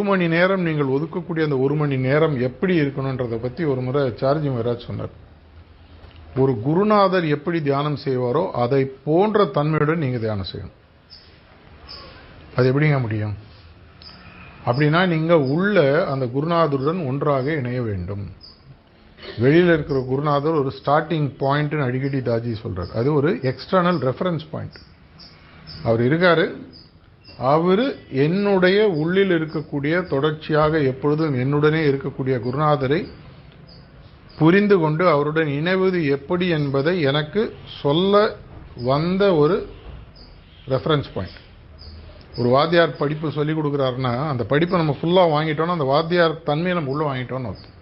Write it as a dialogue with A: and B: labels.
A: மணி நேரம் நீங்கள் ஒதுக்கக்கூடிய அந்த 1 மணி நேரம் எப்படி இருக்கணுன்றதை பற்றி ஒரு முறை சார்ஜி மகாராஜ் சொன்னார். ஒரு குருநாதர் எப்படி தியானம் செய்வாரோ அதை போன்ற தன்மையுடன் நீங்கள் தியானம் செய்யணும். அது எப்படிங்க முடியும்? அப்படின்னா நீங்கள் உள்ள அந்த குருநாதருடன் ஒன்றாக இணைய வேண்டும். வெளியில் இருக்கிற குருநாதர் ஒரு ஸ்டார்டிங் பாயிண்ட்னு அடிக்கடி தாஜி சொல்றார். அது ஒரு எக்ஸ்டர்னல் ரெஃபரன்ஸ் பாயிண்ட். அவர் இருக்காரு, அவர் என்னுடைய உள்ளில் இருக்கக்கூடிய தொடர்ச்சியாக எப்பொழுதும் என்னுடனே இருக்கக்கூடிய குருநாதரை புரிந்து கொண்டு அவருடன் இணைவது எப்படி என்பதை எனக்கு சொல்ல வந்த ஒரு ரெஃபரன்ஸ் பாயிண்ட். ஒரு வாத்தியார் படிப்பு சொல்லிக் கொடுக்குறாருன்னா அந்த படிப்பை நம்ம ஃபுல்லாக வாங்கிட்டோம்னா அந்த வாத்தியார் தன்மையை நம்ம உள்ளே வாங்கிட்டோம்னு அர்த்தம்.